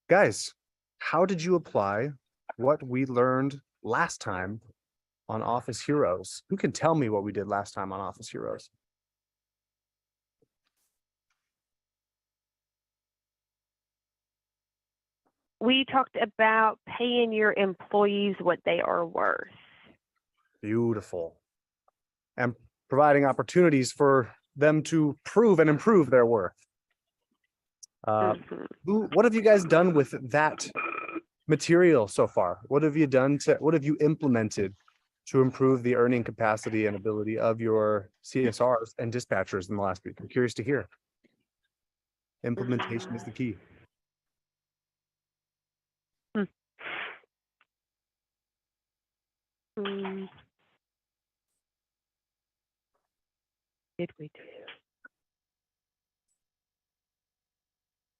Guys, how did you apply what we learned last time on Office Heroes? Who can tell me what we did last time on Office Heroes? We talked about paying your employees what they are worth. Beautiful. And providing opportunities for them to prove and improve their worth. Mhm. What have you guys done with that material so far? What have you implemented to improve the earning capacity and ability of your CSRs and dispatchers in the last week? I'm curious to hear. Implementation is the key. Hmm. Mm. Did we do?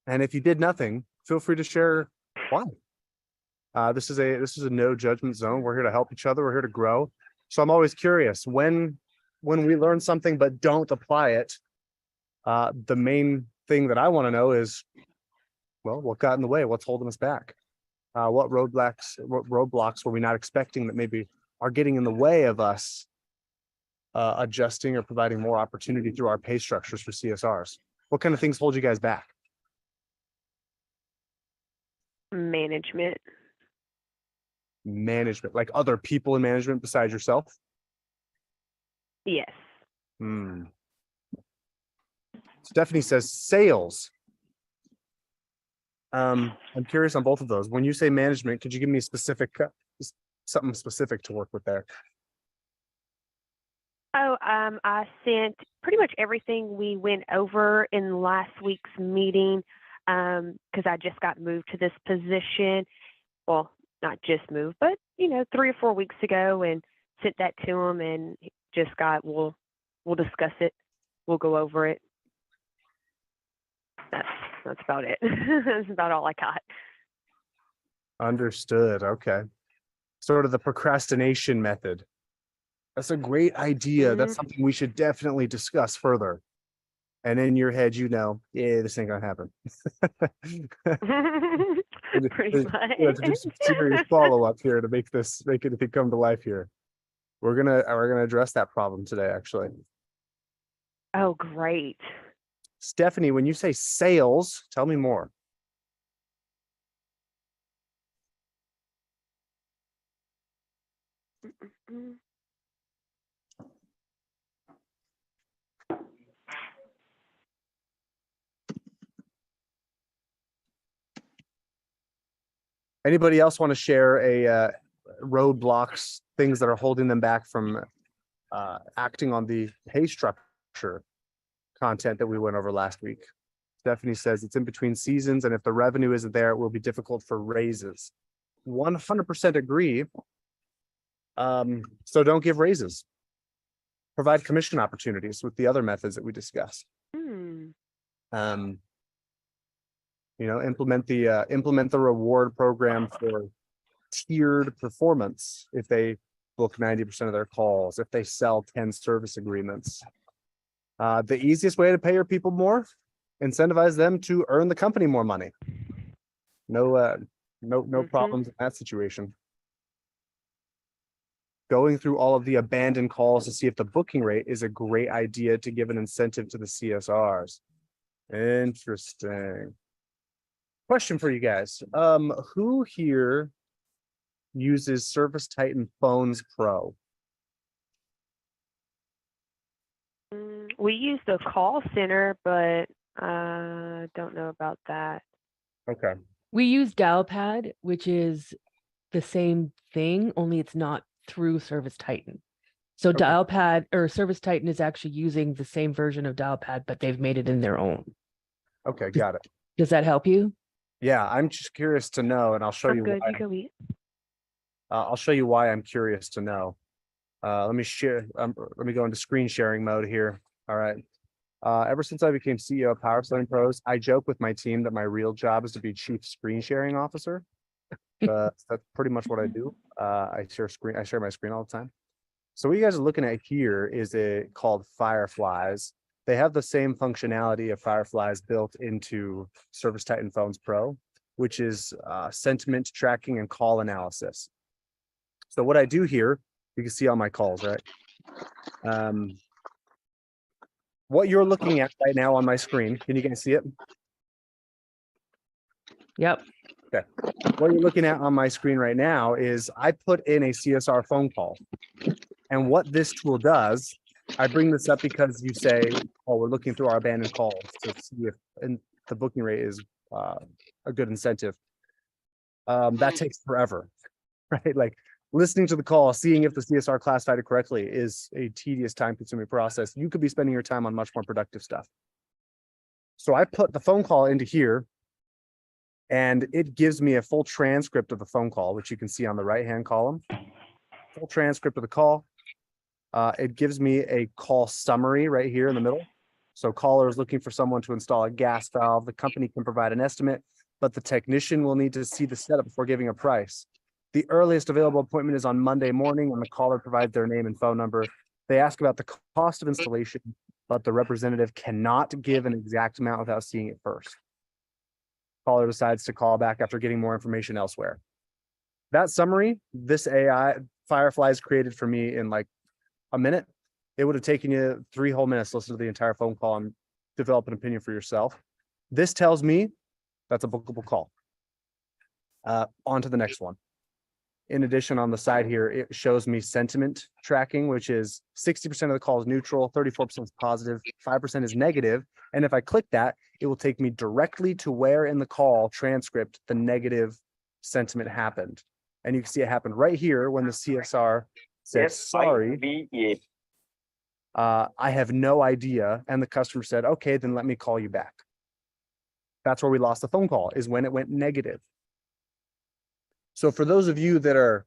And if you did nothing, feel free to share why. This is a no judgment zone. We're here to help each other. We're here to grow. So I'm always curious when we learn something but don't apply it. The main thing that I want to know is, well, what got in the way? What's holding us back? What roadblocks were we not expecting that maybe are getting in the way of us adjusting or providing more opportunity through our pay structures for CSRs? What kind of things hold you guys back? Management. Management, like other people in management besides yourself? Yes. Stephanie says sales. I'm curious on both of those. When you say management, could you give me something specific to work with there? Oh, I sent pretty much everything we went over in last week's meeting because I just got moved to this position. Well, not just moved, but 3 or 4 weeks ago, and sent that to him, and just got we'll discuss it. We'll go over it. That's about it. That's about all I got. Understood. Okay. Sort of the procrastination method. That's a great idea. That's something we should definitely discuss further. And in your head, yeah, this ain't gonna happen. Pretty We have to do some serious much. follow-up here to make it come to life here. We're gonna address that problem today, actually. Oh, great. Stephanie, when you say sales, tell me more. Anybody else want to share roadblocks, things that are holding them back from acting on the pay structure content that we went over last week? Stephanie says it's in between seasons, and if the revenue isn't there, it will be difficult for raises. 100% agree. So don't give raises. Provide commission opportunities with the other methods that we discussed. Implement the reward program for tiered performance. If they book 90% of their calls, if they sell 10 service agreements, the easiest way to pay your people more, incentivize them to earn the company more money. No problems in that situation. Going through all of the abandoned calls to see if the booking rate is a great idea to give an incentive to the CSRs. Interesting. Question for you guys. Who here uses ServiceTitan Phones Pro? We use the call center, but don't know about that. Okay. We use Dialpad, which is the same thing, only it's not through ServiceTitan. So Okay. Dialpad or ServiceTitan is actually using the same version of Dialpad, but they've made it in their own. Okay, got it. Does that help you? Yeah, I'm just curious to know, and I'll show I'm you good. why. You go eat. I'll show you why I'm curious to know. Let me share. Let me go into screen sharing mode here. All right. Ever since I became CEO of Power Selling Pros, I joke with my team that my real job is to be chief screen sharing officer. That's pretty much what I do. I share my screen all the time. So what you guys are looking at here is called Fireflies. They have the same functionality of Fireflies built into ServiceTitan Phones Pro. which is sentiment tracking and call analysis. So what I do here, you can see on my calls, right? What you're looking at right now on my screen, can you guys see it? Yep. Okay. What you're looking at on my screen right now is I put in a CSR phone call. And what this tool does, I bring this up because you say, oh, we're looking through our abandoned calls to see if the booking rate is a good incentive. That takes forever, right? Like listening to the call, seeing if the CSR classified it correctly is a tedious, time-consuming process. You could be spending your time on much more productive stuff. So I put the phone call into here, and it gives me a full transcript of the phone call, which you can see on the right-hand column. Full transcript of the call. It gives me a call summary right here in the middle. So caller is looking for someone to install a gas valve. The company can provide an estimate, but the technician will need to see the setup before giving a price. The earliest available appointment is on Monday morning, and the caller provides their name and phone number. They ask about the cost of installation, but the representative cannot give an exact amount without seeing it first. Caller decides to call back after getting more information elsewhere. That summary, this AI Firefly is created for me in like a minute. It would have taken you 3 whole minutes to listen to the entire phone call and develop an opinion for yourself. This tells me that's a bookable call. On to the next one. In addition, on the side here, it shows me sentiment tracking, which is 60% of the call is neutral, 34% is positive, 5% is negative. And if I click that, it will take me directly to where in the call transcript the negative sentiment happened. And you can see it happened right here when the CSR said, sorry, I have no idea. And the customer said, okay, then let me call you back. That's where we lost the phone call, is when it went negative. So for those of you that are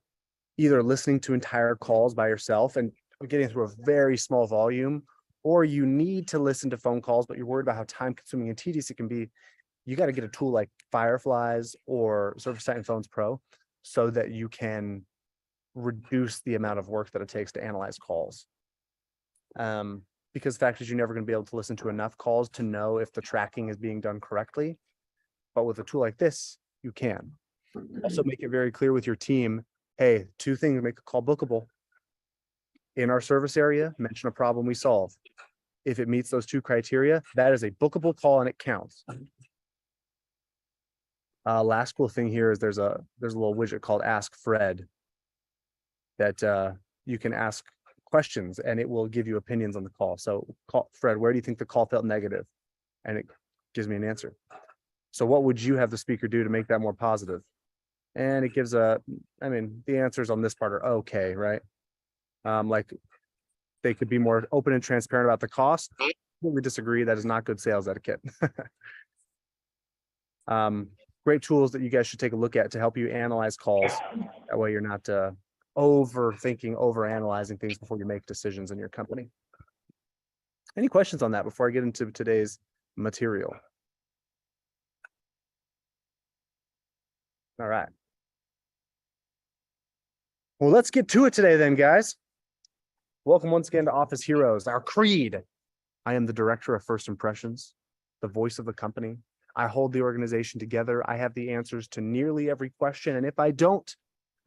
either listening to entire calls by yourself and getting through a very small volume, or you need to listen to phone calls, but you're worried about how time consuming and tedious it can be, you got to get a tool like Fireflies or ServiceTitan Phones Pro so that you can reduce the amount of work that it takes to analyze calls. Because the fact is you're never going to be able to listen to enough calls to know if the tracking is being done correctly. But with a tool like this, you can. Also make it very clear with your team, hey, 2 things make a call bookable. In our service area, mention a problem we solve. If it meets those 2 criteria, that is a bookable call and it counts. Last cool thing here is there's a little widget called Ask Fred that you can ask questions and it will give you opinions on the call. So call Fred, where do you think the call felt negative? And it gives me an answer. So what would you have the speaker do to make that more positive? And it gives the answers on this part are okay, right? Like they could be more open and transparent about the cost. We disagree. That is not good sales etiquette. Great tools that you guys should take a look at to help you analyze calls. That way you're not overthinking, overanalyzing things before you make decisions in your company. Any questions on that before I get into today's material? All right. Well, let's get to it today then, guys. Welcome once again to Office Heroes, our creed. I am the director of First Impressions, the voice of the company. I hold the organization together. I have the answers to nearly every question. And if I don't,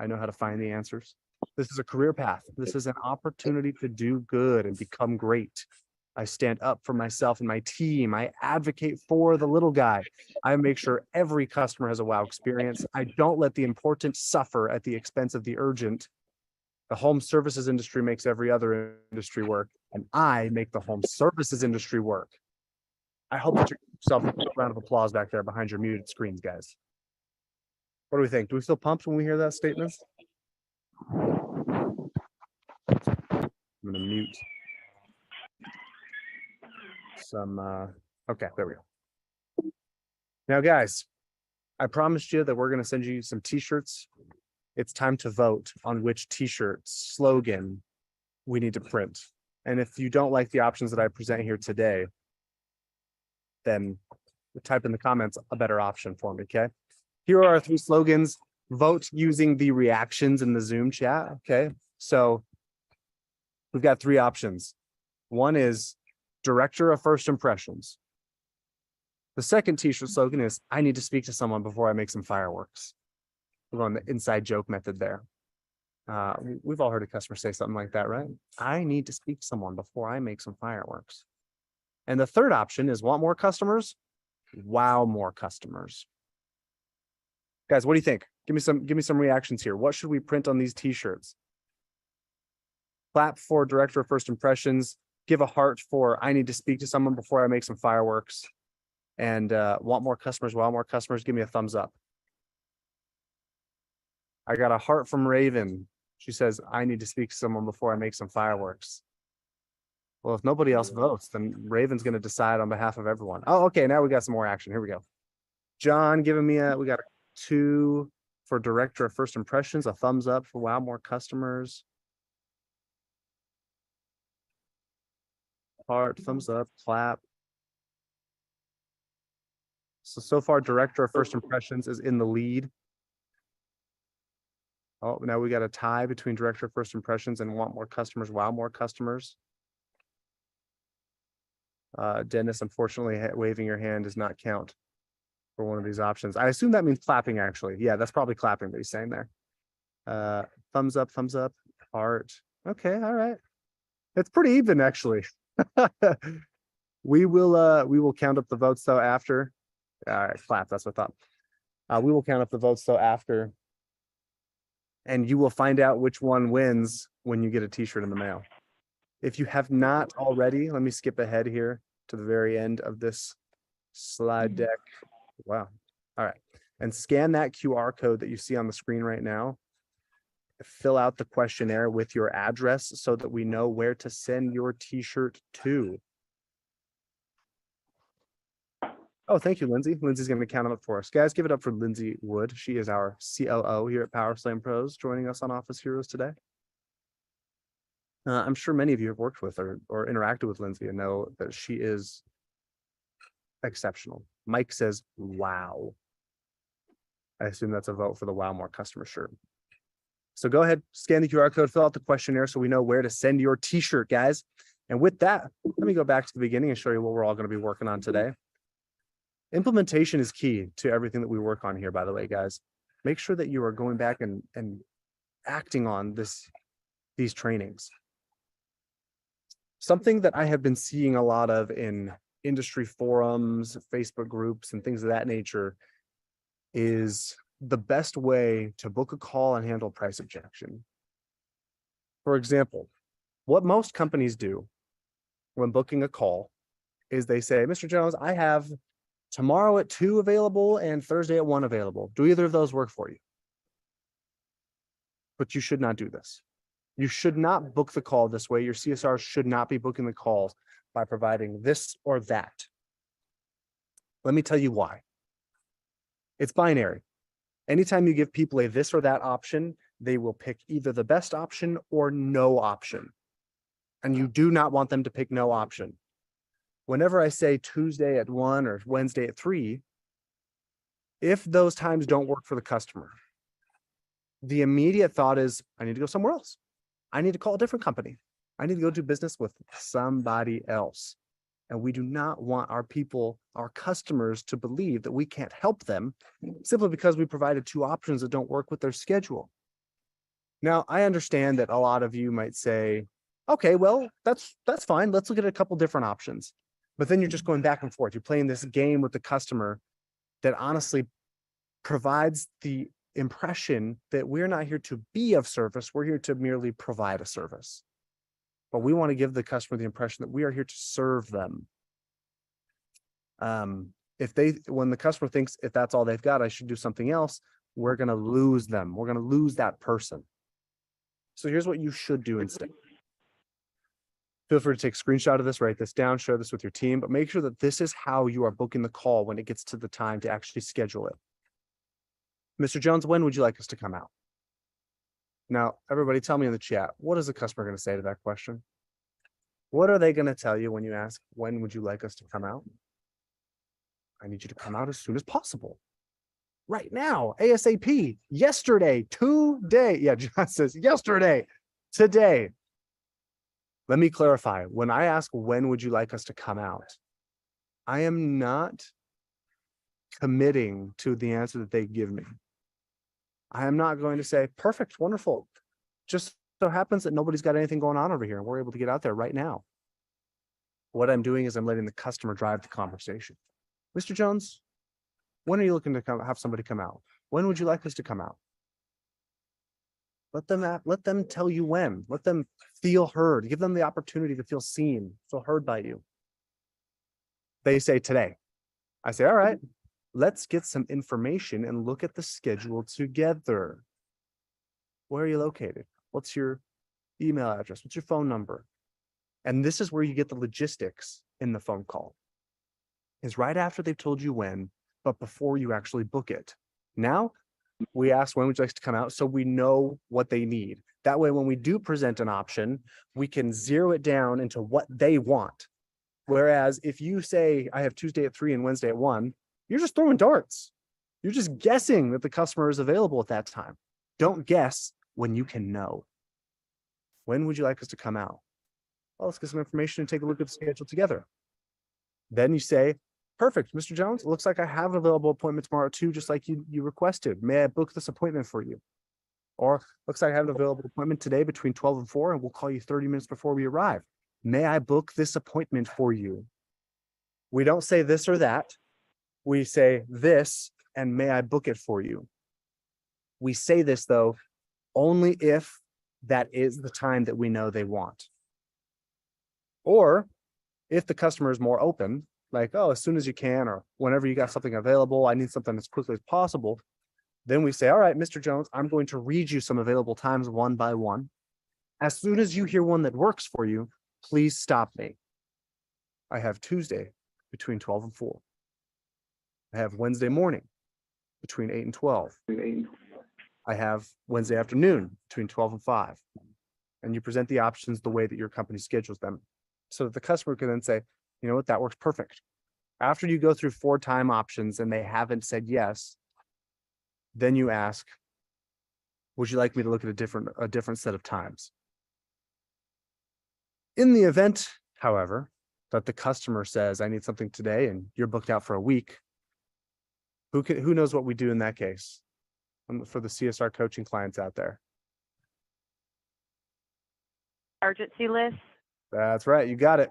I know how to find the answers. This is a career path. This is an opportunity to do good and become great. I stand up for myself and my team. I advocate for the little guy. I make sure every customer has a wow experience. I don't let the important suffer at the expense of the urgent. The home services industry makes every other industry work, and I make the home services industry work. I hope that you give yourself a round of applause back there behind your muted screens, guys. What do we think? Do we feel pumped when we hear that statement? I'm going to mute some. Okay, there we go. Now, guys, I promised you that we're going to send you some t-shirts. It's time to vote on which t-shirt slogan we need to print. And if you don't like the options that I present here today, then type in the comments a better option for me, okay? Here are our 3 slogans. Vote using the reactions in the Zoom chat, okay? So we've got 3 options. One is Director of First Impressions. The second t-shirt slogan is, I need to speak to someone before I make some fireworks. We're going the inside joke method there. We've all heard a customer say something like that, right? I need to speak to someone before I make some fireworks. And the third option is, want more customers? Wow, more customers. Guys, what do you think? Give me some reactions here. What should we print on these t-shirts? Clap for director of first impressions. Give a heart for, I need to speak to someone before I make some fireworks. And want more customers, wow, more customers. Give me a thumbs up. I got a heart from Raven. She says, I need to speak to someone before I make some fireworks. Well, if nobody else votes, then Raven's going to decide on behalf of everyone. Oh, okay. Now we got some more action. Here we go. John giving me we got a 2 for director of first impressions, a thumbs up for wow, more customers. Heart, thumbs up, clap. So far, director of first impressions is in the lead. Oh, now we got a tie between director of first impressions and want more customers, wow, more customers. Dennis, unfortunately, waving your hand does not count for one of these options. I assume that means clapping, actually. Yeah, that's probably clapping that he's saying there. Thumbs up, heart. Okay, all right. It's pretty even, actually. We will count up the votes though after. All right, clap. That's what I thought. We will count up the votes though after, and you will find out which one wins when you get a t-shirt in the mail. If you have not already, let me skip ahead here to the very end of this slide deck. Wow. All right. And scan that QR code that you see on the screen right now. Fill out the questionnaire with your address so that we know where to send your t-shirt to. Oh, thank you, Lindsay. Lindsay's going to count them up for us. Guys, give it up for Lindsay Wood. She is our COO here at Power Slam Pros, joining us on Office Heroes today. I'm sure many of you have worked with her or interacted with Lindsay and know that she is exceptional. Mike says, wow. I assume that's a vote for the wow, more customer shirt. So go ahead, scan the QR code, fill out the questionnaire so we know where to send your t-shirt, guys. And with that, let me go back to the beginning and show you what we're all going to be working on today. Implementation is key to everything that we work on here, by the way, guys. Make sure that you are going back and acting on these trainings. Something that I have been seeing a lot of in industry forums, Facebook groups, and things of that nature is the best way to book a call and handle price objection. For example, what most companies do when booking a call is they say, Mr. Jones, I have tomorrow at 2 available and Thursday at 1 available. Do either of those work for you? But you should not do this. You should not book the call this way. Your CSR should not be booking the calls by providing this or that. Let me tell you why. It's binary. Anytime you give people a this or that option, they will pick either the best option or no option. And you do not want them to pick no option. Whenever I say Tuesday at 1 or Wednesday at 3, if those times don't work for the customer, the immediate thought is, I need to go somewhere else. I need to call a different company. I need to go do business with somebody else. And we do not want our people, our customers, to believe that we can't help them simply because we provided 2 options that don't work with their schedule. Now, I understand that a lot of you might say, okay, well, that's fine. Let's look at a couple different options. But then you're just going back and forth. You're playing this game with the customer that honestly provides the impression that we're not here to be of service. We're here to merely provide a service. But we want to give the customer the impression that we are here to serve them. When the customer thinks if that's all they've got, I should do something else, we're going to lose them. We're going to lose that person. So here's what you should do instead. Feel free to take a screenshot of this, write this down, share this with your team, but make sure that this is how you are booking the call when it gets to the time to actually schedule it. Mr. Jones, when would you like us to come out? Now, everybody tell me in the chat, what is the customer going to say to that question? What are they going to tell you when you ask, when would you like us to come out? I need you to come out as soon as possible. Right now, ASAP, yesterday, today. Yeah, John says yesterday, today. Let me clarify. When I ask, when would you like us to come out? I am not committing to the answer that they give me. I am not going to say, perfect, wonderful. Just so happens that nobody's got anything going on over here and we're able to get out there right now. What I'm doing is I'm letting the customer drive the conversation. Mr. Jones, when are you looking to have somebody come out? When would you like us to come out? Let them tell you when. Let them feel heard. Give them the opportunity to feel seen, feel heard by you. They say today. I say, all right, let's get some information and look at the schedule together. Where are you located? What's your email address? What's your phone number? And this is where you get the logistics in the phone call. Is right after they've told you when, but before you actually book it. Now, we ask when would you like to come out so we know what they need. That way, when we do present an option, we can zero it down into what they want. Whereas if you say, I have Tuesday at 3 and Wednesday at 1, you're just throwing darts. You're just guessing that the customer is available at that time. Don't guess when you can know. When would you like us to come out? Well, let's get some information and take a look at the schedule together. Then you say, perfect, Mr. Jones, it looks like I have an available appointment tomorrow at 2, just like you requested. May I book this appointment for you? Or looks like I have an available appointment today between 12 and 4, and we'll call you 30 minutes before we arrive. May I book this appointment for you? We don't say this or that. We say this, and may I book it for you? We say this, though, only if that is the time that we know they want. Or if the customer is more open, like, oh, as soon as you can, or whenever you got something available, I need something as quickly as possible. Then we say, all right, Mr. Jones, I'm going to read you some available times one by one. As soon as you hear one that works for you, please stop me. I have Tuesday between 12 and 4. I have Wednesday morning between 8 and 12. I have Wednesday afternoon between 12 and 5. And you present the options the way that your company schedules them, so that the customer can then say, you know what, that works perfect. After you go through 4 time options and they haven't said yes, then you ask, would you like me to look at a different set of times? In the event, however, that the customer says, I need something today and you're booked out for a week, who knows what we do in that case? For the CSR coaching clients out there. Urgency list. That's right. You got it.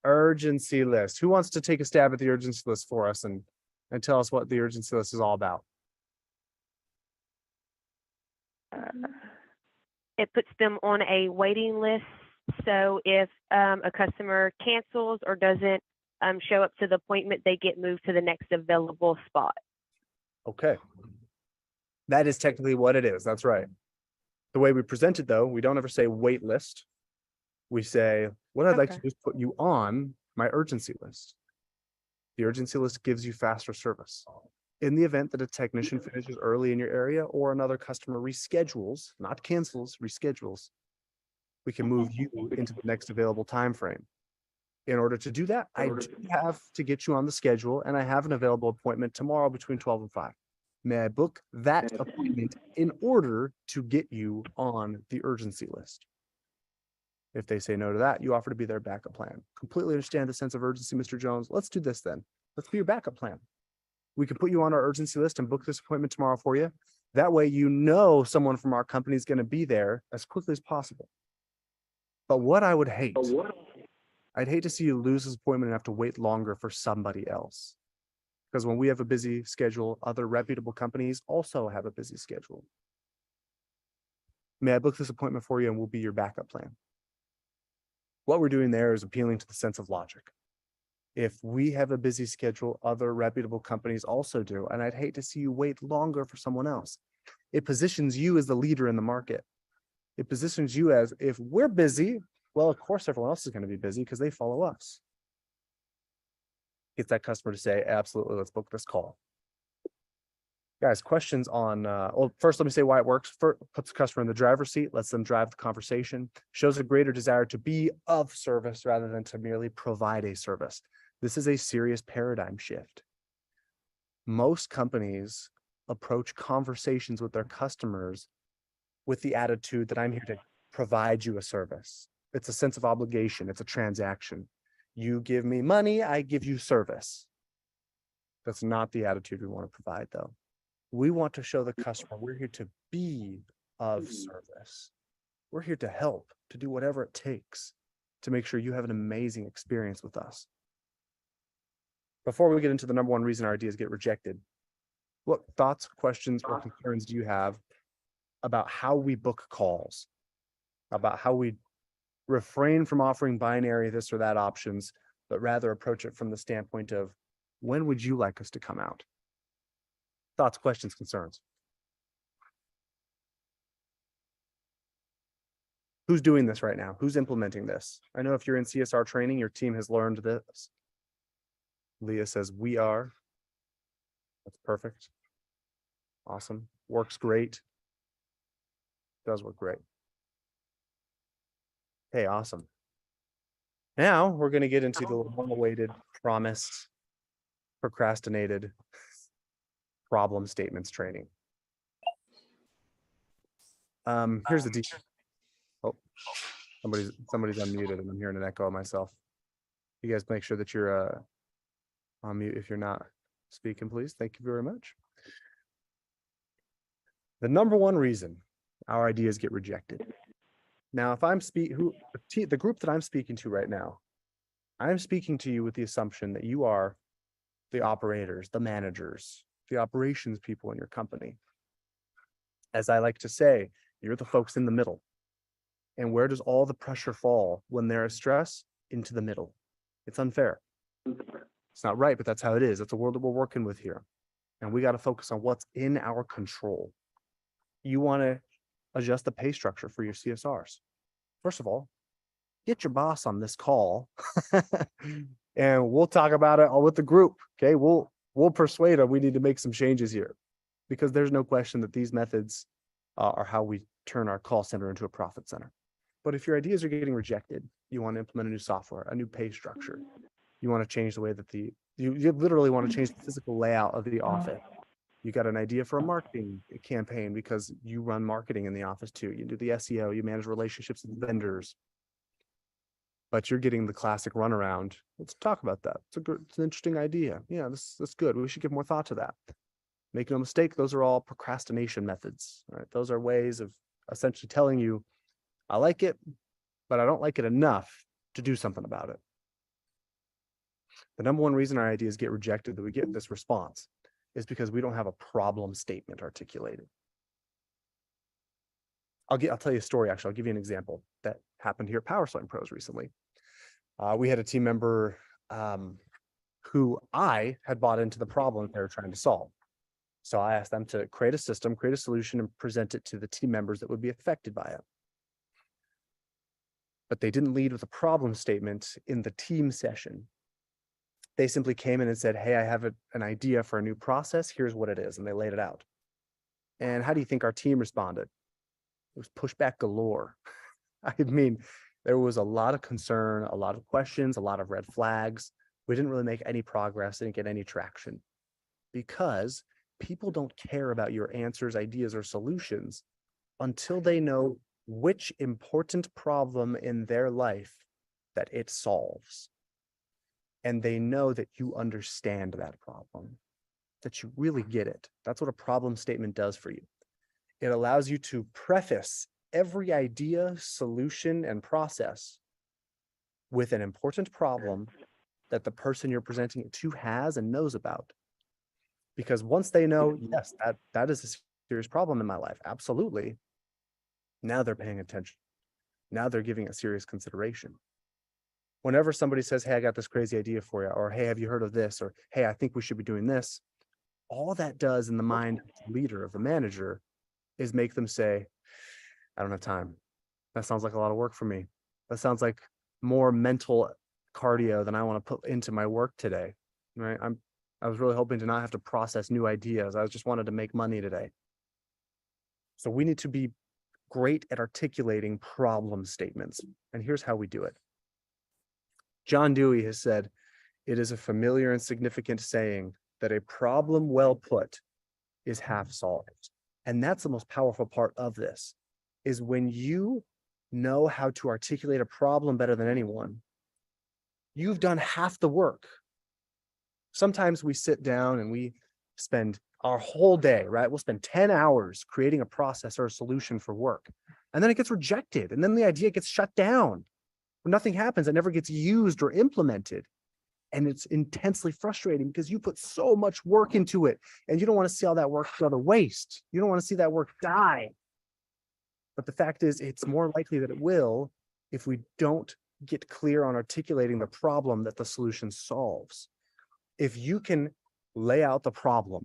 Urgency list. Who wants to take a stab at the urgency list for us and tell us what the urgency list is all about? It puts them on a waiting list. So if a customer cancels or doesn't show up to the appointment, they get moved to the next available spot. Okay. That is technically what it is. That's right. The way we present it, though, we don't ever say wait list. We say, what I'd like to do is put you on my urgency list. The urgency list gives you faster service. In the event that a technician finishes early in your area or another customer reschedules, not cancels, reschedules, we can move you into the next available time frame. In order to do that, I do have to get you on the schedule, and I have an available appointment tomorrow between 12 and 5. May I book that appointment in order to get you on the urgency list? If they say no to that, you offer to be their backup plan. Completely understand the sense of urgency, Mr. Jones. Let's do this then. Let's be your backup plan. We can put you on our urgency list and book this appointment tomorrow for you. That way, you know someone from our company is going to be there as quickly as possible. But what I would hate, I'd hate to see you lose this appointment and have to wait longer for somebody else. Because when we have a busy schedule, other reputable companies also have a busy schedule. May I book this appointment for you and we'll be your backup plan? What we're doing there is appealing to the sense of logic. If we have a busy schedule, other reputable companies also do, and I'd hate to see you wait longer for someone else. It positions you as the leader in the market. It positions you as, if we're busy, well, of course, everyone else is going to be busy because they follow us. Get that customer to say, absolutely, let's book this call. Guys, questions on, well, first, let me say why it works. First, puts the customer in the driver's seat, lets them drive the conversation, shows a greater desire to be of service rather than to merely provide a service. This is a serious paradigm shift. Most companies approach conversations with their customers with the attitude that I'm here to provide you a service. It's a sense of obligation. It's a transaction. You give me money, I give you service. That's not the attitude we want to provide, though. We want to show the customer we're here to be of service. We're here to help, to do whatever it takes to make sure you have an amazing experience with us. Before we get into the number one reason our ideas get rejected, what thoughts, questions, or concerns do you have about how we book calls, about how we refrain from offering binary this or that options, but rather approach it from the standpoint of when would you like us to come out? Thoughts, questions, concerns? Who's doing this right now? Who's implementing this? I know if you're in CSR training, your team has learned this. Leah says, we are. That's perfect. Awesome. Works great. Does work great. Okay, awesome. Now we're going to get into the long-awaited, promised, procrastinated problem statements training. Here's the deal. Oh, somebody's unmuted and I'm hearing an echo of myself. You guys make sure that you're on mute if you're not speaking, please. Thank you very much. The number one reason our ideas get rejected. Now, if I'm the group that I'm speaking to right now, I'm speaking to you with the assumption that you are the operators, the managers, the operations people in your company. As I like to say, you're the folks in the middle. And where does all the pressure fall when there is stress? Into the middle. It's unfair. It's not right, but that's how it is. That's the world that we're working with here. And we got to focus on what's in our control. You want to adjust the pay structure for your CSRs. First of all, get your boss on this call and we'll talk about it all with the group. Okay, we'll persuade them we need to make some changes here, because there's no question that these methods are how we turn our call center into a profit center. But if your ideas are getting rejected, you want to implement a new software, a new pay structure. You want to change the way that you literally want to change the physical layout of the office. You got an idea for a marketing campaign because you run marketing in the office too. You do the SEO, you manage relationships with vendors, but you're getting the classic runaround. Let's talk about that. It's an interesting idea. Yeah, that's good. We should give more thought to that. Make no mistake, those are all procrastination methods, right? Those are ways of essentially telling you, I like it, but I don't like it enough to do something about it. The number one reason our ideas get rejected, that we get this response, is because we don't have a problem statement articulated. I'll tell you a story, actually. I'll give you an example that happened here at PowerSwing Pros recently. We had a team member who I had bought into the problem they were trying to solve. So I asked them to create a system, create a solution, and present it to the team members that would be affected by it. But they didn't lead with a problem statement in the team session. They simply came in and said, hey, I have an idea for a new process. Here's what it is. And they laid it out. And how do you think our team responded? It was pushback galore. I mean, there was a lot of concern, a lot of questions, a lot of red flags. We didn't really make any progress, didn't get any traction, because people don't care about your answers, ideas, or solutions until they know which important problem in their life that it solves. And they know that you understand that problem, that you really get it. That's what a problem statement does for you. It allows you to preface every idea, solution, and process with an important problem that the person you're presenting it to has and knows about. Because once they know, yes, that is a serious problem in my life, absolutely, now they're paying attention. Now they're giving it serious consideration. Whenever somebody says, hey, I got this crazy idea for you, or hey, have you heard of this, or hey, I think we should be doing this, all that does in the mind of the leader, of the manager, is make them say, I don't have time. That sounds like a lot of work for me. That sounds like more mental cardio than I want to put into my work today, right? I was really hoping to not have to process new ideas. I just wanted to make money today. So we need to be great at articulating problem statements. And here's how we do it. John Dewey has said, it is a familiar and significant saying that a problem well put is half solved. And that's the most powerful part of this, is when you know how to articulate a problem better than anyone, you've done half the work. Sometimes we sit down and we spend our whole day, right? We'll spend 10 hours creating a process or a solution for work. And then it gets rejected. And then the idea gets shut down. Nothing happens. It never gets used or implemented. And it's intensely frustrating because you put so much work into it and you don't want to see all that work go to waste. You don't want to see that work die. But the fact is, it's more likely that it will if we don't get clear on articulating the problem that the solution solves. If you can lay out the problem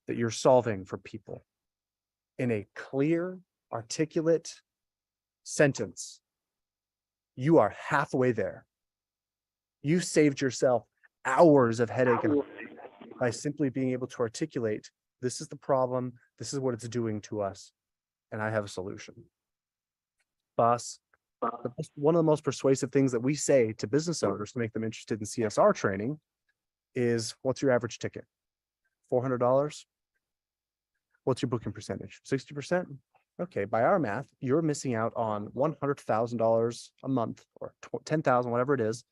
that you're solving for people in a clear, articulate sentence, you are halfway there. You saved yourself hours of headache by simply being able to articulate, this is the problem, this is what it's doing to us, and I have a solution. Boss, one of the most persuasive things that we say to business owners to make them interested in CSR training is, what's your average ticket? $400? What's your booking percentage? 60%? Okay, by our math, you're missing out on $100,000 a month or 10,000, whatever it is,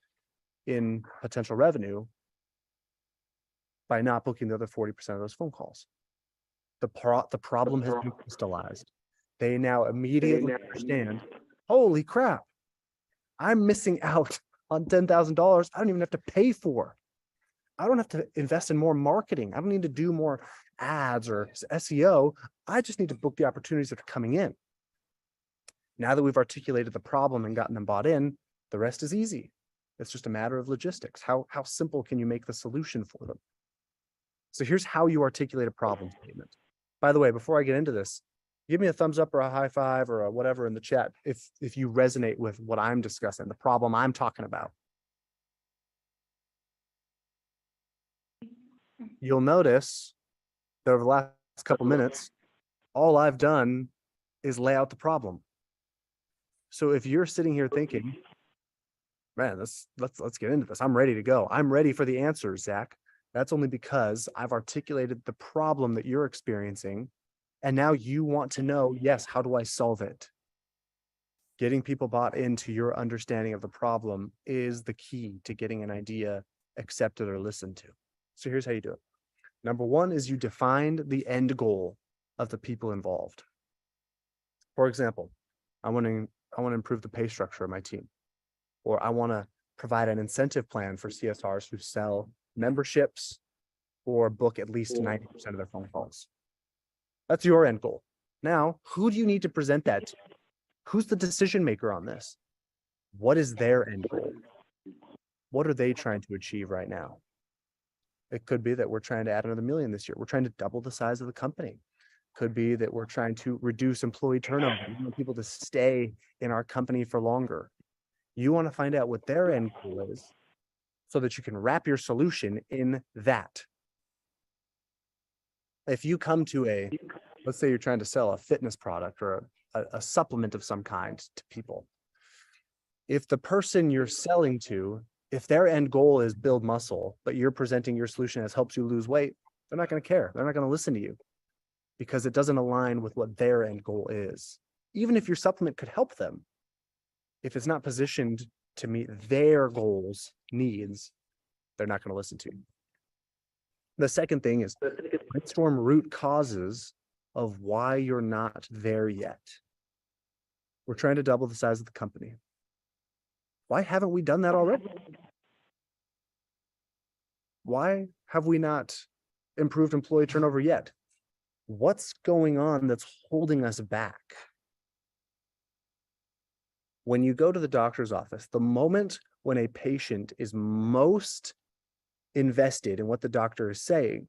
in potential revenue by not booking the other 40% of those phone calls. The problem has been crystallized. They now immediately understand, holy crap, I'm missing out on $10,000 I don't even have to pay for. I don't have to invest in more marketing. I don't need to do more ads or SEO. I just need to book the opportunities that are coming in. Now that we've articulated the problem and gotten them bought in, the rest is easy. It's just a matter of logistics. How simple can you make the solution for them? So here's how you articulate a problem statement. By the way, before I get into this, give me a thumbs up or a high five or a whatever in the chat if you resonate with what I'm discussing, the problem I'm talking about. You'll notice that over the last couple minutes, all I've done is lay out the problem. So if you're sitting here thinking, man, let's get into this. I'm ready to go. I'm ready for the answers, Zach. That's only because I've articulated the problem that you're experiencing. And now you want to know, yes, how do I solve it? Getting people bought into your understanding of the problem is the key to getting an idea accepted or listened to. So here's how you do it. Number one is you defined the end goal of the people involved. For example, I want to improve the pay structure of my team, or I want to provide an incentive plan for CSRs who sell memberships or book at least 90% of their phone calls. That's your end goal. Now, who do you need to present that to? Who's the decision maker on this? What is their end goal? What are they trying to achieve right now? It could be that we're trying to add another million this year. We're trying to double the size of the company. Could be that we're trying to reduce employee turnover. We want people to stay in our company for longer. You want to find out what their end goal is so that you can wrap your solution in that. If you come to let's say you're trying to sell a fitness product or a supplement of some kind to people. If the person you're selling to, if their end goal is build muscle, but you're presenting your solution as helps you lose weight, they're not going to care. They're not going to listen to you because it doesn't align with what their end goal is. Even if your supplement could help them, if it's not positioned to meet their goals, needs, they're not going to listen to you. The second thing is brainstorm root causes of why you're not there yet. We're trying to double the size of the company. Why haven't we done that already? Why have we not improved employee turnover yet? What's going on that's holding us back? When you go to the doctor's office, the moment when a patient is most invested in what the doctor is saying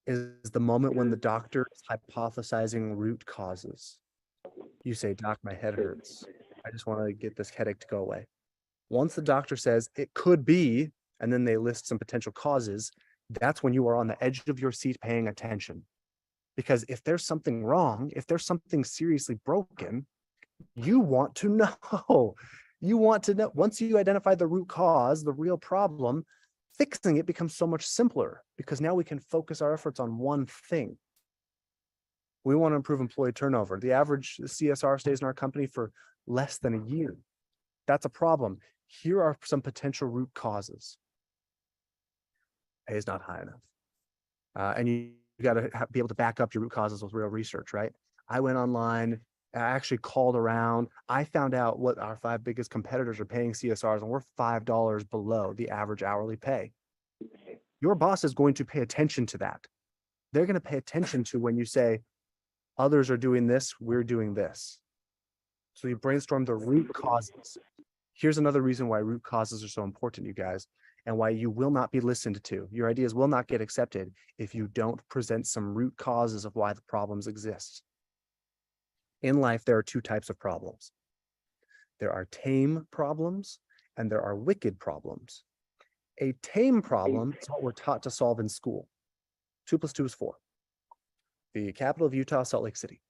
is the moment when the doctor is hypothesizing root causes. You say, "Doc, my head hurts. I just want to get this headache to go away." Once the doctor says it could be, and then they list some potential causes, that's when you are on the edge of your seat paying attention. Because if there's something wrong, if there's something seriously broken, you want to know. You want to know. Once you identify the root cause, the real problem, fixing it becomes so much simpler because now we can focus our efforts on one thing. We want to improve employee turnover. The average CSR stays in our company for less than a year. That's a problem. Here are some potential root causes. pay is not high enough. And you got to be able to back up your root causes with real research, right? I went online, I actually called around. I found out what our 5 biggest competitors are paying CSRs, and we're $5 below the average hourly pay. Your boss is going to pay attention to that. They're going to pay attention to when you say, others are doing this, we're doing this. So you brainstorm the root causes. Here's another reason why root causes are so important, you guys, and why you will not be listened to. Your ideas will not get accepted if you don't present some root causes of why the problems exist. In life, there are 2 types of problems. There are tame problems and there are wicked problems. A tame problem is what we're taught to solve in school. 2 + 2 is 4. The capital of Utah, Salt Lake City.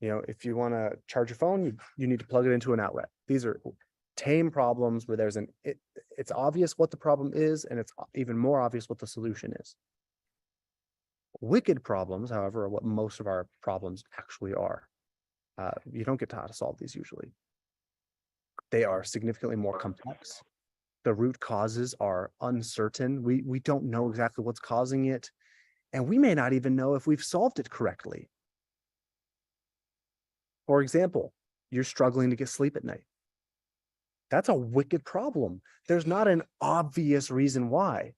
You know, if you want to charge your phone, you need to plug it into an outlet. These are tame problems where there's it's obvious what the problem is, and it's even more obvious what the solution is. Wicked problems, however, are what most of our problems actually are. You don't get taught how to solve these usually. They are significantly more complex. The root causes are uncertain. We don't know exactly what's causing it, and we may not even know if we've solved it correctly. For example, you're struggling to get sleep at night. That's a wicked problem. There's not an obvious reason why.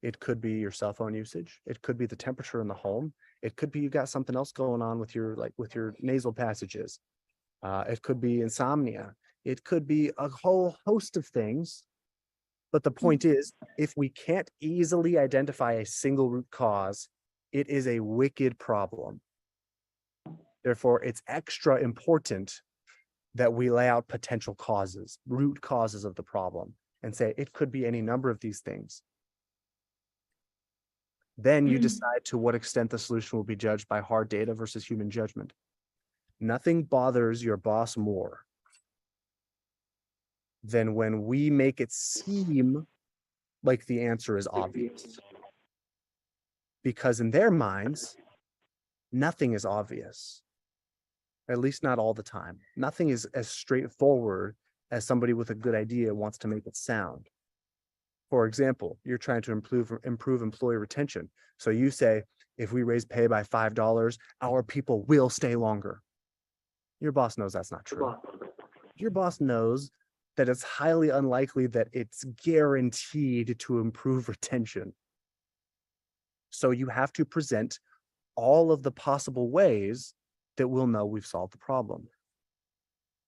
It could be your cell phone usage. It could be the temperature in the home. It could be you got something else going on with your nasal passages. It could be insomnia. It could be a whole host of things. But the point is, if we can't easily identify a single root cause, it is a wicked problem. Therefore, it's extra important that we lay out potential causes, root causes of the problem, and say it could be any number of these things. Then you decide to what extent the solution will be judged by hard data versus human judgment. Nothing bothers your boss more than when we make it seem like the answer is obvious. Because in their minds, nothing is obvious. At least not all the time. Nothing is as straightforward as somebody with a good idea wants to make it sound. For example, you're trying to improve employee retention. So you say, if we raise pay by $5, our people will stay longer. Your boss knows that's not true. Your boss knows that it's highly unlikely that it's guaranteed to improve retention. So you have to present all of the possible ways that we'll know we've solved the problem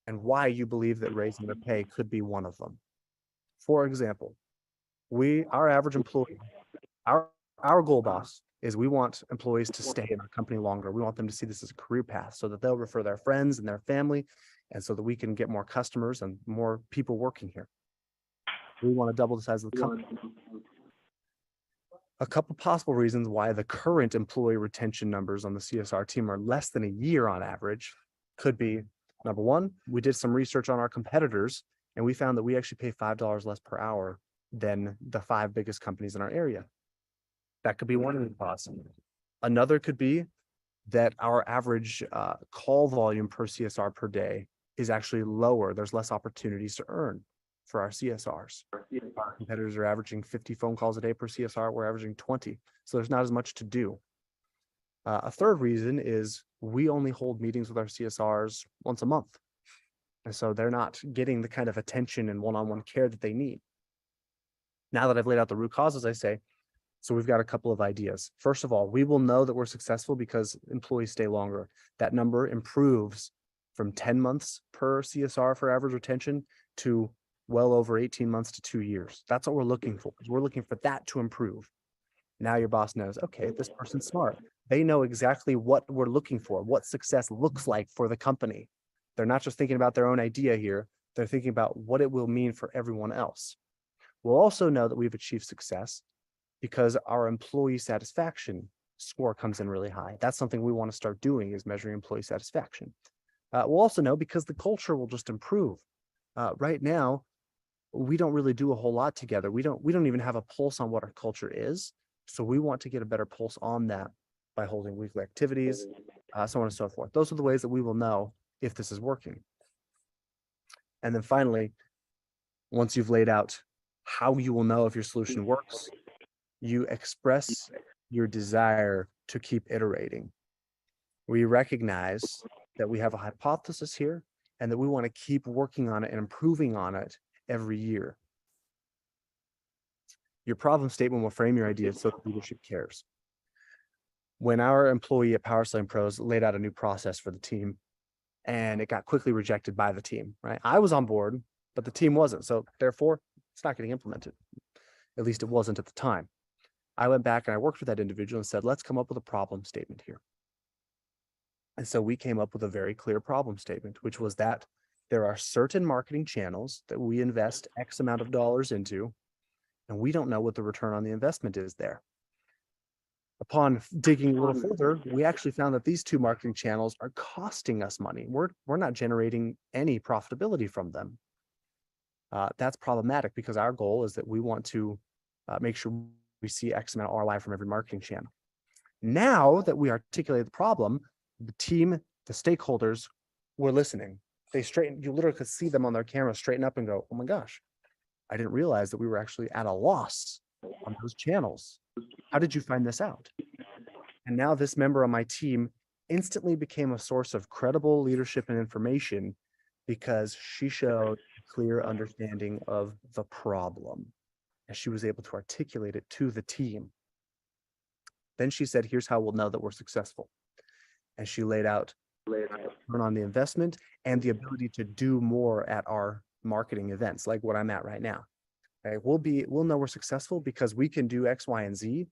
and why you believe that raising their pay could be one of them. For example, our average employee, our goal, boss, is we want employees to stay in our company longer. We want them to see this as a career path so that they'll refer their friends and their family, and so that we can get more customers and more people working here. We want to double the size of the company. A couple possible reasons why the current employee retention numbers on the CSR team are less than a year on average could be, number one, we did some research on our competitors and we found that we actually pay $5 less per hour than the 5 biggest companies in our area. That could be one of the causes. Another could be that our average call volume per CSR per day is actually lower. There's less opportunities to earn for our CSRs. Our competitors are averaging 50 phone calls a day per CSR. We're averaging 20. So there's not as much to do. A third reason is we only hold meetings with our CSRs once a month. And so they're not getting the kind of attention and one-on-one care that they need. Now that I've laid out the root causes, I say, so we've got a couple of ideas. First of all, we will know that we're successful because employees stay longer. That number improves from 10 months per CSR for average retention to well over 18 months to 2 years. That's what we're looking for. We're looking for that to improve. Now your boss knows, okay, this person's smart. They know exactly what we're looking for, what success looks like for the company. They're not just thinking about their own idea here. They're thinking about what it will mean for everyone else. We'll also know that we've achieved success because our employee satisfaction score comes in really high. That's something we want to start doing, is measuring employee satisfaction. We'll also know because the culture will just improve. Right now, we don't really do a whole lot together. We don't even have a pulse on what our culture is. So we want to get a better pulse on that by holding weekly activities, so on and so forth. Those are the ways that we will know if this is working. And then finally, once you've laid out how you will know if your solution works, You express your desire to keep iterating. We recognize that we have a hypothesis here and that we want to keep working on it and improving on it every year. Your problem statement will frame your ideas so that leadership cares. When our employee at PowerSlam Pros laid out a new process for the team, and it got quickly rejected by the team, right? I was on board, but the team wasn't. So therefore, it's not getting implemented. At least it wasn't at the time. I went back and I worked with that individual and said, let's come up with a problem statement here. And so we came up with a very clear problem statement, which was that there are certain marketing channels that we invest X amount of dollars into, and we don't know what the return on the investment is there. Upon digging a little further, we actually found that these two marketing channels are costing us money. We're not generating any profitability from them. That's problematic because our goal is that we want to make sure we see X amount of ROI from every marketing channel. Now that we articulate the problem, the team, the stakeholders were listening. They straighten, you literally could see them on their camera straighten up and go, oh my gosh, I didn't realize that we were actually at a loss on those channels. How did you find this out? And now this member on my team instantly became a source of credible leadership and information because she showed a clear understanding of the problem and she was able to articulate it to the team. Then she said, here's how we'll know that we're successful. And she laid out return on the investment and the ability to do more at our marketing events, like what I'm at right now. Okay, we'll know we're successful because we can do X, Y, and Z,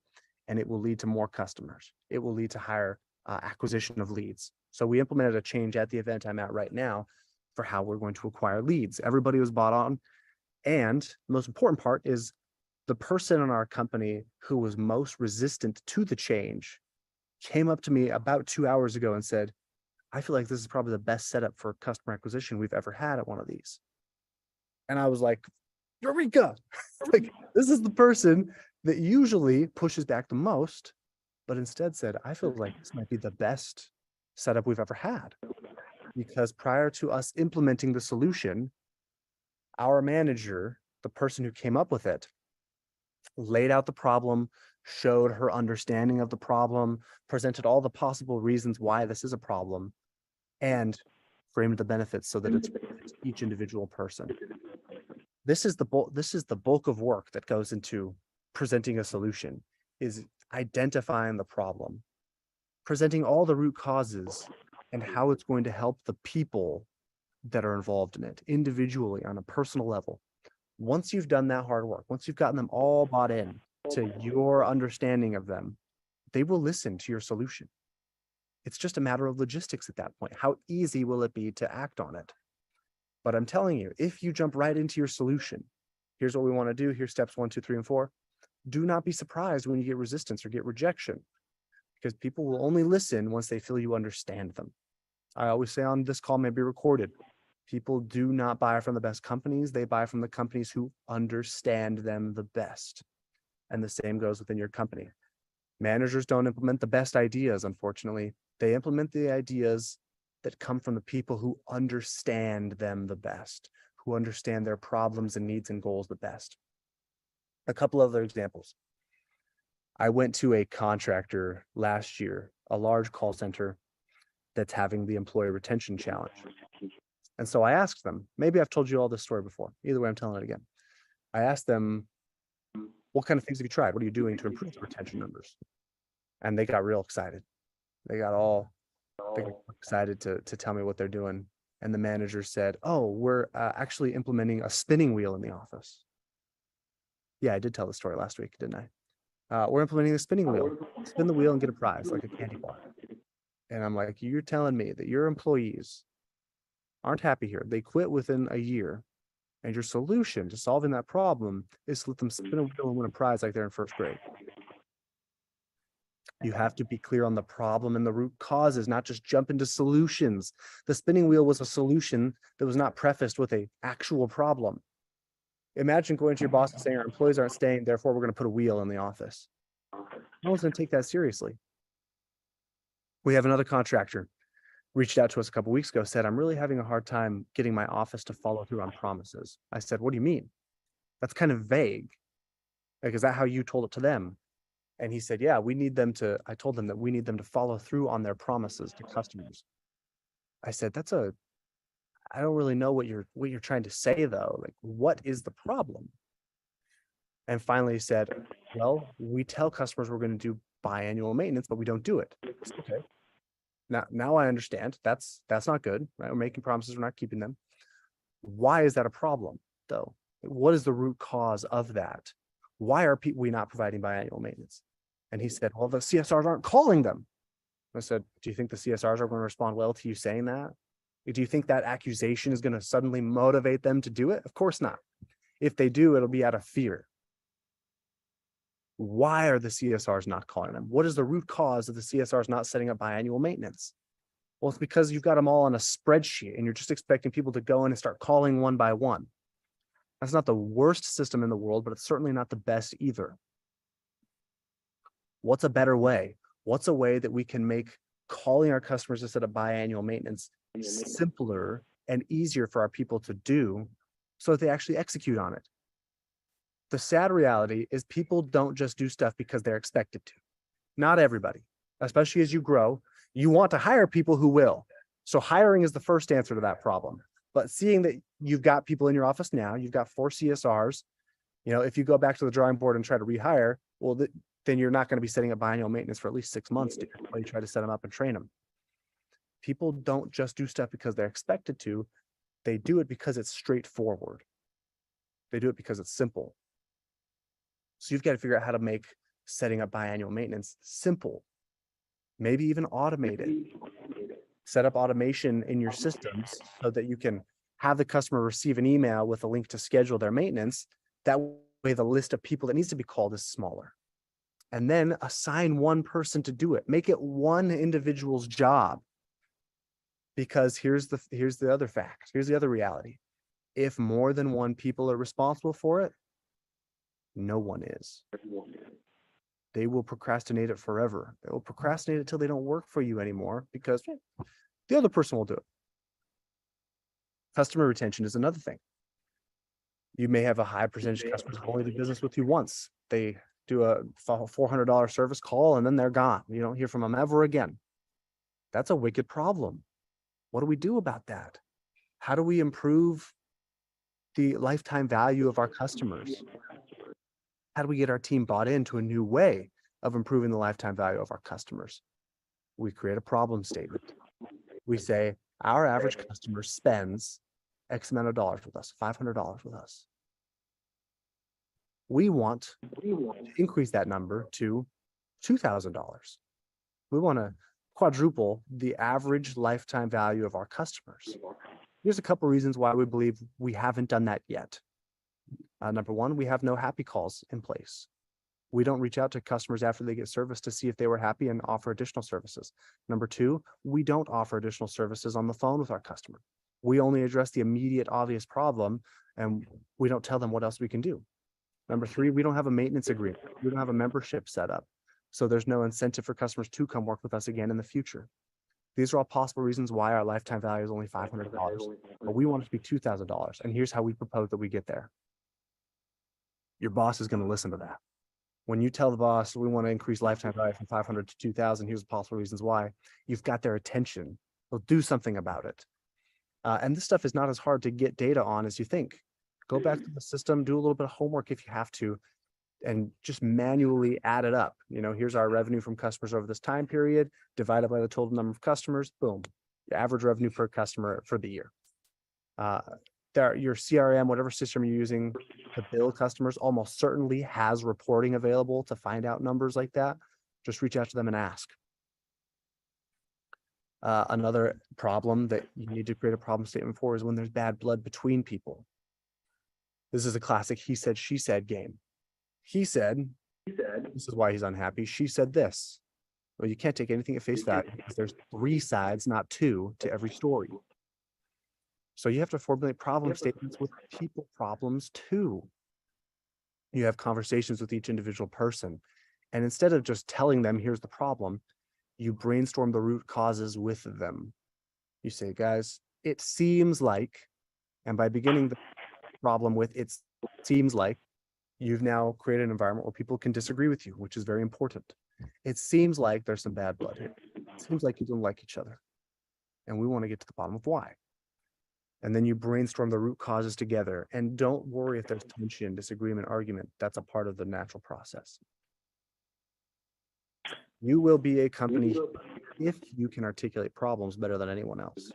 and it will lead to more customers. It will lead to higher acquisition of leads. So we implemented a change at the event I'm at right now for how we're going to acquire leads. Everybody was bought on. And the most important part is the person in our company who was most resistant to the change came up to me about 2 hours ago and said, I feel like this is probably the best setup for customer acquisition we've ever had at one of these. And I was like, Eureka! Like, this is the person that usually pushes back the most, but instead said, I feel like this might be the best setup we've ever had. Because prior to us implementing the solution, our manager, the person who came up with it, laid out the problem, showed her understanding of the problem, presented all the possible reasons why this is a problem, and framed the benefits so that it's each individual person. This is the bulk of work that goes into presenting a solution, is identifying the problem, presenting all the root causes and how it's going to help the people that are involved in it individually on a personal level. Once you've done that hard work, once you've gotten them all bought in to your understanding of them, they will listen to your solution. It's just a matter of logistics at that point. How easy will it be to act on it? But I'm telling you, if you jump right into your solution, here's what we want to do. Here's steps 1, 2, 3, and 4. Do not be surprised when you get resistance or get rejection, because people will only listen once they feel you understand them. I always say on this call, may be recorded, people do not buy from the best companies. They buy from the companies who understand them the best. And the same goes within your company. Managers don't implement the best ideas, unfortunately. They implement the ideas that come from the people who understand them the best, who understand their problems and needs and goals the best. A couple other examples. I went to a contractor last year, a large call center that's having the employee retention challenge. And so I asked them, maybe I've told you all this story before. Either way, I'm telling it again. I asked them, what kind of things have you tried? What are you doing to improve the retention numbers? And they got real excited. They got excited to tell me what they're doing. And the manager said, oh, we're actually implementing a spinning wheel in the office. Yeah, I did tell the story last week, didn't I? We're implementing the spinning wheel. Spin the wheel and get a prize, like a candy bar. And I'm like, you're telling me that your employees aren't happy here. They quit within a year. And your solution to solving that problem is to let them spin a wheel and win a prize like they're in first grade. You have to be clear on the problem and the root causes, not just jump into solutions. The spinning wheel was a solution that was not prefaced with an actual problem. Imagine going to your boss and saying, our employees aren't staying, therefore we're going to put a wheel in the office. No one's going to take that seriously. We have another contractor reached out to us a couple of weeks ago, said, I'm really having a hard time getting my office to follow through on promises. I said, what do you mean? That's kind of vague. Like, is that how you told it to them? And he said, yeah, I told them that we need them to follow through on their promises to customers. I said, I don't really know what you're trying to say though. Like, what is the problem? And finally he said, well, we tell customers we're going to do biannual maintenance, but we don't do it. I said, okay. Now I understand. That's not good, right? We're making promises, we're not keeping them. Why is that a problem though? What is the root cause of that? Why are we not providing biannual maintenance? And he said, well, the CSRs aren't calling them. I said, do you think the CSRs are going to respond well to you saying that? Do you think that accusation is going to suddenly motivate them to do it? Of course not. If they do, it'll be out of fear. Why are the CSRs not calling them? What is the root cause of the CSRs not setting up biannual maintenance? Well, it's because you've got them all on a spreadsheet and you're just expecting people to go in and start calling one by one. That's not the worst system in the world, but it's certainly not the best either. What's a better way? What's a way that we can make calling our customers to set up biannual maintenance simpler and easier for our people to do so that they actually execute on it? The sad reality is people don't just do stuff because they're expected to. Not everybody, especially as you grow, you want to hire people who will. So hiring is the first answer to that problem. But seeing that you've got people in your office now, you've got 4 CSRs, if you go back to the drawing board and try to rehire, well, then you're not going to be setting up biannual maintenance for at least 6 months while you try to set them up and train them. People don't just do stuff because they're expected to. They do it because it's straightforward. They do it because it's simple. So you've got to figure out how to make setting up biannual maintenance simple, maybe even automated. Set up automation in your systems so that you can have the customer receive an email with a link to schedule their maintenance. That way the list of people that needs to be called is smaller. And then assign one person to do it. Make it one individual's job. Because here's the other fact. Here's the other reality. If more than one people are responsible for it, no one is. They will procrastinate it forever. They will procrastinate it until they don't work for you anymore because the other person will do it. Customer retention is another thing. You may have a high percentage of customers who only do business with you once. They do a $400 service call and then they're gone. You don't hear from them ever again. That's a wicked problem. What do we do about that? How do we improve the lifetime value of our customers? How do we get our team bought into a new way of improving the lifetime value of our customers? We create a problem statement. We say our average customer spends X amount of dollars with us, $500 with us. We want to increase that number to $2,000. We want to quadruple the average lifetime value of our customers. Here's a couple reasons why we believe we haven't done that yet. Number one, we have no happy calls in place. We don't reach out to customers after they get service to see if they were happy and offer additional services. Number two, we don't offer additional services on the phone with our customer. We only address the immediate obvious problem and we don't tell them what else we can do. Number three, we don't have a maintenance agreement. We don't have a membership set up. So there's no incentive for customers to come work with us again in the future. These are all possible reasons why our lifetime value is only $500, but we want it to be $2,000. And here's how we propose that we get there. Your boss is going to listen to that. When you tell the boss, we want to increase lifetime value from 500 to 2,000, here's the possible reasons why. You've got their attention. They'll do something about it. And this stuff is not as hard to get data on as you think. Go back to the system, do a little bit of homework if you have to, and just manually add it up. Here's our revenue from customers over this time period, divided by the total number of customers, boom, your average revenue per customer for the year. Your CRM, whatever system you're using to bill customers, almost certainly has reporting available to find out numbers like that. Just reach out to them and ask. Another problem that you need to create a problem statement for is when there's bad blood between people. This is a classic he said, she said game. He said, this is why he's unhappy. She said this. Well, you can't take anything at face value because there's 3 sides, not 2, to every story. So you have to formulate problem statements with people problems too. You have conversations with each individual person. And instead of just telling them, here's the problem, you brainstorm the root causes with them. You say, guys, it seems like, and by beginning the problem with it seems like, You've now created an environment where people can disagree with you, which is very important. It seems like there's some bad blood here. It seems like you don't like each other. And we want to get to the bottom of why. And then you brainstorm the root causes together. And don't worry if there's tension, disagreement, argument. That's a part of the natural process. You will be a company if you can articulate problems better than anyone else.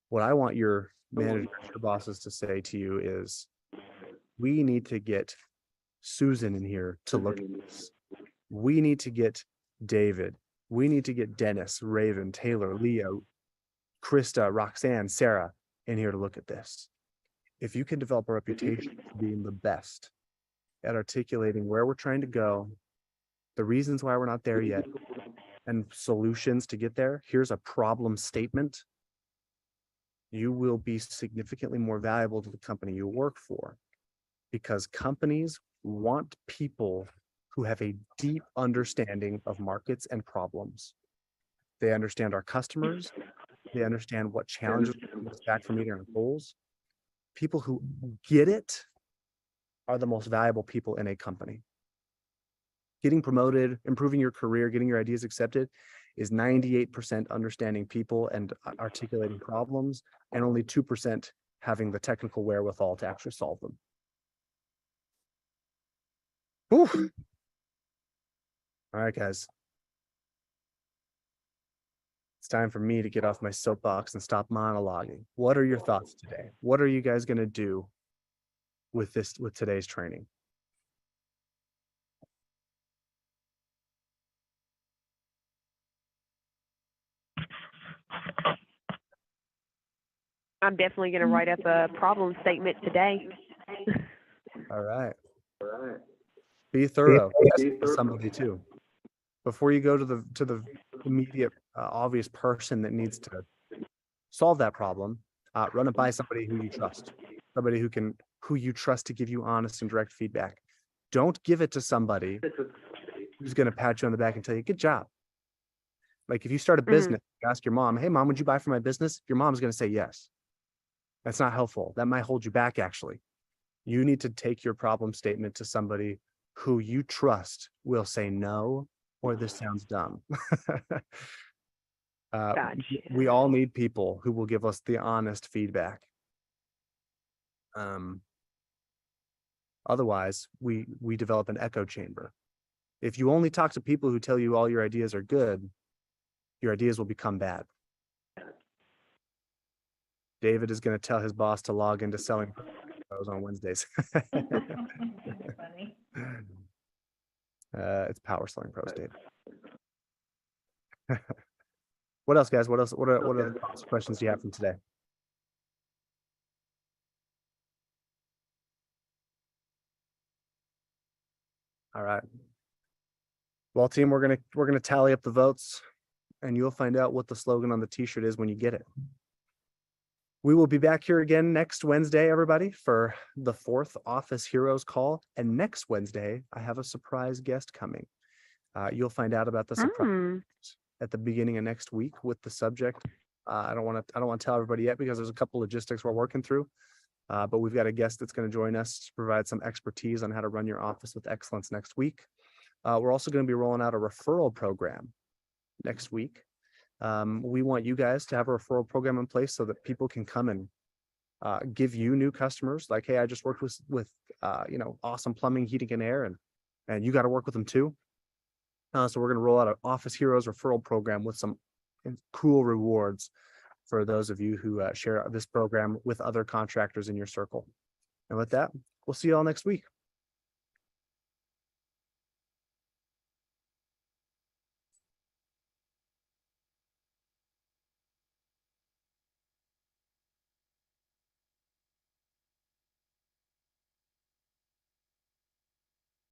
What I want your managers, your bosses to say to you is, we need to get Susan in here to look at this. We need to get David. We need to get Dennis, Raven, Taylor, Leo, Krista, Roxanne, Sarah in here to look at this. If you can develop a reputation for being the best at articulating where we're trying to go, the reasons why we're not there yet, and solutions to get there, here's a problem statement, you will be significantly more valuable to the company you work for, because companies want people who have a deep understanding of markets and problems. They understand our customers. They understand what challenges hold us back from meeting our goals. People who get it are the most valuable people in a company. Getting promoted, improving your career, getting your ideas accepted is 98% understanding people and articulating problems, and only 2% having the technical wherewithal to actually solve them. Whew. All right, guys. It's time for me to get off my soapbox and stop monologuing. What are your thoughts today? What are you guys going to do with today's training? I'm definitely going to write up a problem statement today. All right. Be thorough. Test it with somebody too. Before you go to the immediate obvious person that needs to solve that problem, run it by somebody who you trust, somebody who you trust to give you honest and direct feedback. Don't give it to somebody who's going to pat you on the back and tell you, good job. Like if you start a business, you ask your mom, hey mom, would you buy for my business? Your mom's going to say yes. That's not helpful. That might hold you back actually. You need to take your problem statement to somebody who you trust will say no, or this sounds dumb. Gotcha. We all need people who will give us the honest feedback. Otherwise, we develop an echo chamber. If you only talk to people who tell you all your ideas are good, your ideas will become bad. David is going to tell his boss to log into Selling Pros on Wednesdays. Funny. It's Power Selling Pros, David. What else, guys? What else? What are the questions you have from today? All right. Well, team, we're gonna tally up the votes, and you'll find out what the slogan on the t-shirt is when you get it. We will be back here again next Wednesday, everybody, for the 4th Office Heroes call. And next Wednesday, I have a surprise guest coming. You'll find out about the surprise at the beginning of next week with the subject. I don't want to tell everybody yet because there's a couple logistics we're working through. But we've got a guest that's going to join us to provide some expertise on how to run your office with excellence next week. We're also going to be rolling out a referral program next week. We want you guys to have a referral program in place so that people can come and give you new customers. Like, hey, I just worked with awesome plumbing, heating, and air, and you got to work with them too. So we're going to roll out an Office Heroes referral program with some cool rewards for those of you who share this program with other contractors in your circle. And with that, we'll see you all next week.